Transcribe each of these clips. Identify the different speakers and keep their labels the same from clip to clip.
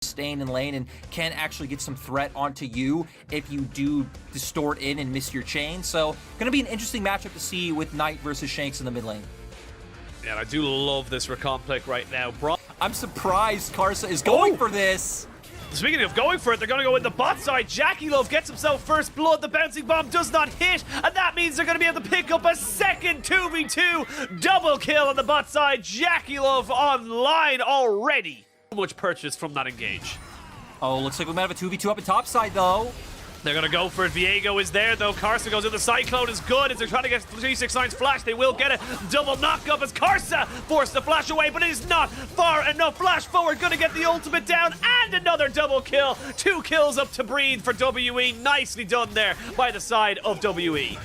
Speaker 1: staying in lane and can actually get some threat onto you if you do distort in and miss your chain. So gonna be an interesting matchup to see with Knight versus Shanks in the mid lane.
Speaker 2: Yeah, I do love this Rakan pick right now. Braum.
Speaker 1: I'm surprised Karsa is going for this.
Speaker 2: Speaking of going for it, they're going to go in the bot side. JackeyLove gets himself first blood. The bouncing bomb does not hit, and that means they're going to be able to pick up a second 2v2 double kill on the bot side. JackeyLove online already. So much purchase from that engage.
Speaker 1: Oh, looks like we might have a 2v2 up in top side though.
Speaker 2: They're going to go for it. Viego is there, though. Karsa goes in. The Cyclone is good as they're trying to get 369's flash. They will get it. Double knock-up as Karsa forced the flash away, but it is not far enough. Flash forward, going to get the ultimate down, and another double kill. 2 kills up to breathe for WE. Nicely done there by the side of WE.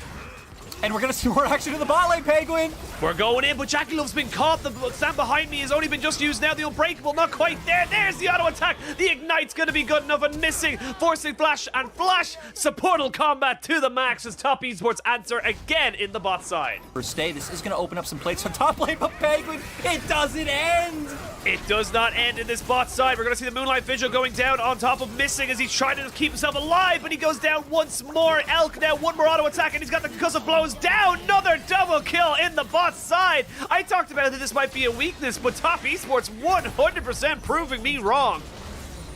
Speaker 1: And we're going to see more action in the bot lane, Penguin.
Speaker 2: We're going in, but JackeyLove's been caught. The stand behind me has only been just used now. The Unbreakable, not quite there. There's the auto attack. The Ignite's going to be good enough and missing. Forcing flash and flash. Supportal combat to the max as Top Esports answer again in the bot side.
Speaker 1: First stay, this is going to open up some plates on top lane, but Penguin, it doesn't end.
Speaker 2: It does not end in this bot side. We're going to see the Moonlight Vigil going down on top of missing as he's trying to keep himself alive, but he goes down once more. Elk now, one more auto attack, and he's got the concussive blows down. Another double kill in the bot side. I talked about that this might be a weakness, but Top Esports 100% proving me wrong.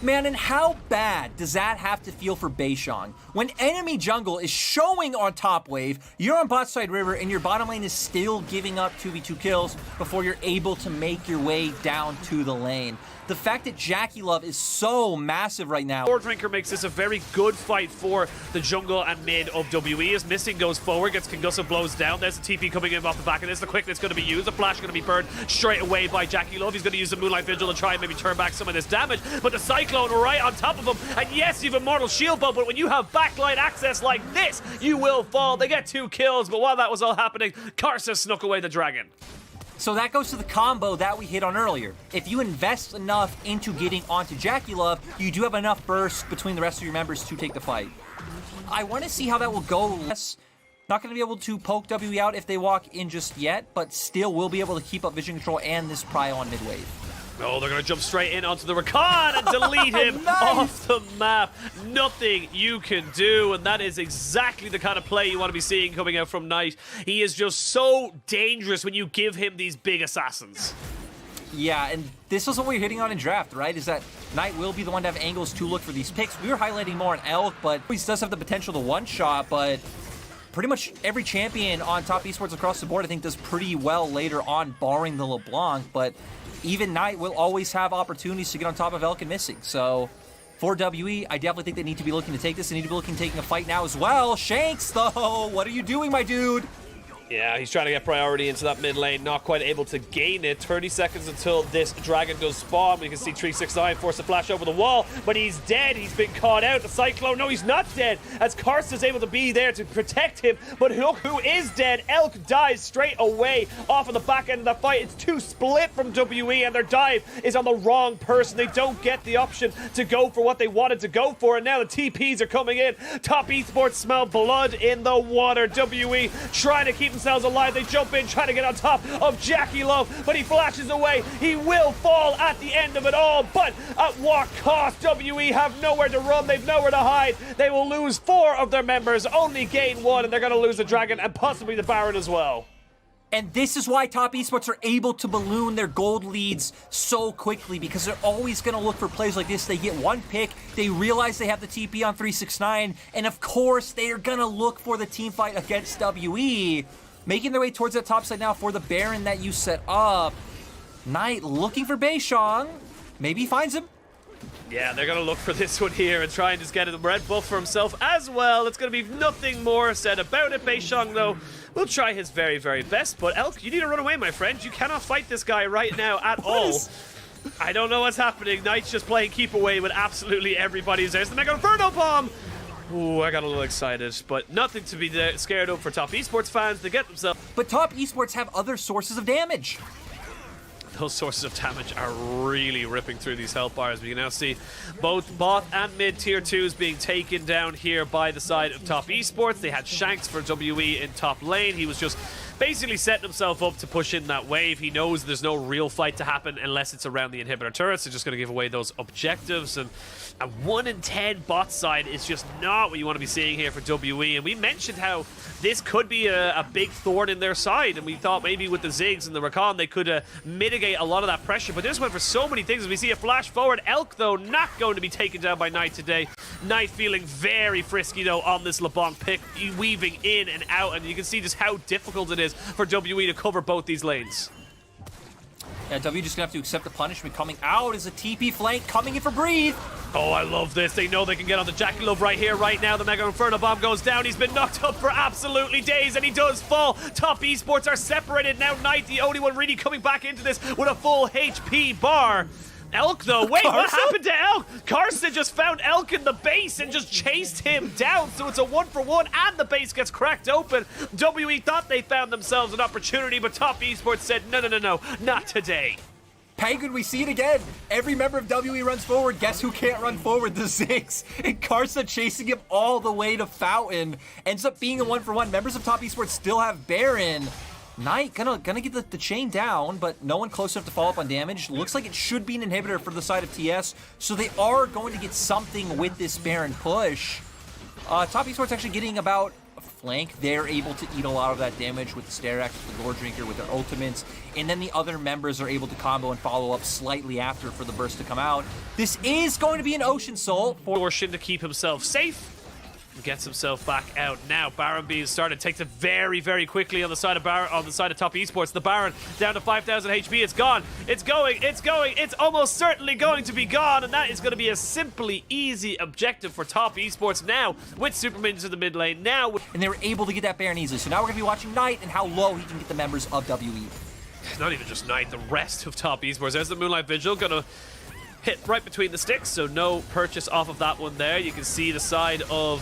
Speaker 1: Man, and how bad does that have to feel for Beishang? When enemy jungle is showing on top wave, you're on bot side river, and your bottom lane is still giving up 2v2 kills before you're able to make your way down to the lane. The fact that JackeyLove is so massive right now.
Speaker 2: Drinker makes this a very good fight for the jungle and mid of WE as Missing goes forward, gets concussive blows down. There's a TP coming in off the back of this. The quickness going to be used. The flash going to be burned straight away by JackeyLove. He's going to use the Moonlight Vigil to try and maybe turn back some of this damage. But the Cyclone right on top of him. And yes, you have Immortal Shield Bow, but when you have backline access like this, you will fall. They get 2 kills, but while that was all happening, Karsa snuck away the dragon.
Speaker 1: So that goes to the combo that we hit on earlier. If you invest enough into getting onto JackeyLove, you do have enough burst between the rest of your members to take the fight. I want to see how that will go. Not going to be able to poke WE out if they walk in just yet, but still will be able to keep up vision control and this prio on mid wave.
Speaker 2: Oh, they're going to jump straight in onto the Rakan and delete him off the map. Nothing you can do, and that is exactly the kind of play you want to be seeing coming out from Knight. He is just so dangerous when you give him these big assassins.
Speaker 1: Yeah, and this is what we're hitting on in draft, right? Is that Knight will be the one to have angles to look for these picks. We were highlighting more on Elk, but he does have the potential to one-shot, but pretty much every champion on Top Esports across the board, I think, does pretty well later on, barring the LeBlanc, but even Knight will always have opportunities to get on top of Elk and Missing. So for WE, I definitely think they need to be looking to take this. They need to be looking to taking a fight now as well. Shanks, though, what are you doing, my dude?
Speaker 2: Yeah, he's trying to get priority into that mid lane, not quite able to gain it. 30 seconds until this dragon does spawn. We can see 369 force a flash over the wall, but he's dead. He's been caught out. The Cyclone, no, he's not dead, as Karsa is able to be there to protect him, but look who is dead. Elk dies straight away off of the back end of the fight. It's 2 split from WE, and their dive is on the wrong person. They don't get the option to go for what they wanted to go for, and now the TPs are coming in. Top Esports smell blood in the water. WE trying to keep themselves alive. They jump in, trying to get on top of JackeyLove, but he flashes away. He will fall at the end of it all, but at what cost? WE have nowhere to run. They've nowhere to hide. They will lose 4 of their members, only gain 1, and they're going to lose the Dragon and possibly the Baron as well.
Speaker 1: And this is why Top Esports are able to balloon their gold leads so quickly, because they're always going to look for plays like this. They get one pick, they realize they have the TP on 369, and of course they are going to look for the team fight against WE. Making their way towards that top side now for the Baron that you set up. Knight looking for Beishang. Maybe he finds him.
Speaker 2: Yeah, they're going to look for this one here and try and just get a red buff for himself as well. It's going to be nothing more said about it. Beishang, though, will try his very, very best. But Elk, you need to run away, my friend. You cannot fight this guy right now at all. I don't know what's happening. Knight's just playing keep away with absolutely everybody. There's the Mega Inferno Bomb. Ooh, I got a little excited, but nothing to be scared of for Top Esports fans. They get themselves.
Speaker 1: But Top Esports have other sources of damage.
Speaker 2: Those sources of damage are really ripping through these health bars. We can now see both bot and mid tier 2s being taken down here by the side of Top Esports. They had Shanks for WE in top lane. He was just basically setting himself up to push in that wave. He knows there's no real fight to happen unless it's around the inhibitor turrets. So just going to give away those objectives. And a 1 in 10 bot side is just not what you want to be seeing here for WE. And we mentioned how this could be a big thorn in their side. And we thought maybe with the Ziggs and the Rakan, they could mitigate a lot of that pressure. But this went for so many things. As we see a flash forward. Elk, though, not going to be taken down by Knight today. Knight feeling very frisky, though, on this LeBlanc pick, weaving in and out. And you can see just how difficult it is for WE to cover both these lanes.
Speaker 1: Yeah, W just gonna have to accept the punishment. Coming out is a TP flank coming in for Breathe.
Speaker 2: Oh, I love this. They know they can get on the JackeyLove right here, right now. The Mega Inferno Bomb goes down. He's been knocked up for absolutely days, and he does fall. Top Esports are separated. Now Knight, the only one really coming back into this with a full HP bar. Elk, though, wait,
Speaker 1: Karsa?
Speaker 2: what happened to Elk? Karsa just found Elk in the base and just chased him down, so it's a 1-for-1, and the base gets cracked open. WE thought they found themselves an opportunity, but Top Esports said, no, not today.
Speaker 1: Penguin, we see it again. Every member of WE runs forward. Guess who can't run forward? The Ziggs. And Karsa chasing him all the way to Fountain. Ends up being a 1-for-1. Members of Top Esports still have Baron. Knight gonna get the chain down, but no one close enough to follow up on damage. Looks like it should be an inhibitor for the side of TS, so they are going to get something with this Baron push. Top Esports actually getting about a flank. They're able to eat a lot of that damage with the Stare Axe, with the Lord Drinker, with their ultimates, and then the other members are able to combo and follow up slightly after for the burst to come out. This is going to be an Ocean Soul for
Speaker 2: Shin to keep himself safe. Gets himself back out now. Baron being started, takes it very, very quickly on the side of Top Esports. The Baron down to 5,000 HP. It's gone. It's going. It's almost certainly going to be gone, and that is going to be a simply easy objective for Top Esports now with Super Minions in the mid lane. Now,
Speaker 1: and they were able to get that Baron easily. So now we're gonna be watching Knight and how low he can get the members of WE.
Speaker 2: Not even just Knight, the rest of Top Esports. There's the Moonlight Vigil gonna hit right between the sticks, so no purchase off of that one there. You can see the side of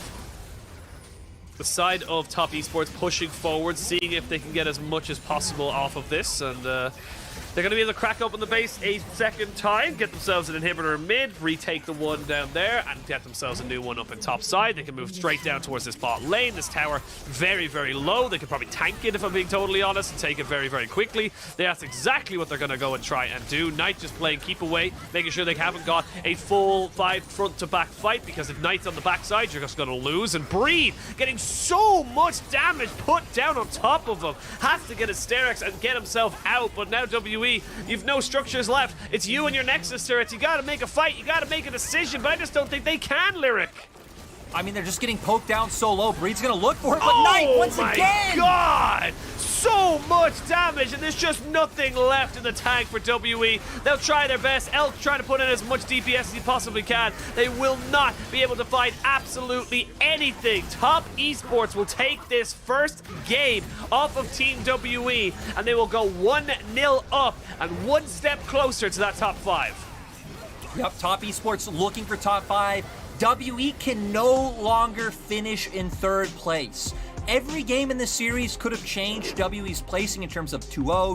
Speaker 2: Top Esports pushing forward, seeing if they can get as much as possible off of this, and they're going to be able to crack open the base a second time, get themselves an inhibitor mid, retake the one down there, and get themselves a new one up in top side. They can move straight down towards this bot lane. This tower very, very low. They could probably tank it, if I'm being totally honest, and take it very, very quickly. That's exactly what they're going to go and try and do. Knight just playing keep away, making sure they haven't got a full 5 front-to-back fight, because if Knight's on the backside, you're just going to lose. And Breathe getting so much damage put down on top of him. Has to get his Stare Axe and get himself out, but now WE, you've no structures left. It's you and your Nexus turrets. You gotta make a fight. You gotta make a decision, but I just don't think they can, Lyric.
Speaker 1: I mean, they're just getting poked down so low. Breed's gonna look for it, but Knight once again!
Speaker 2: Oh my god! So much damage, and there's just nothing left in the tank for WE. They'll try their best. Elk trying to put in as much DPS as he possibly can. They will not be able to fight absolutely anything. Top Esports will take this first game off of Team WE, and they will go 1-0 up and one step closer to that top 5.
Speaker 1: Yep, Top Esports looking for top 5. WE can no longer finish in 3rd place. Every game in this series could have changed WE's placing in terms of 2-0,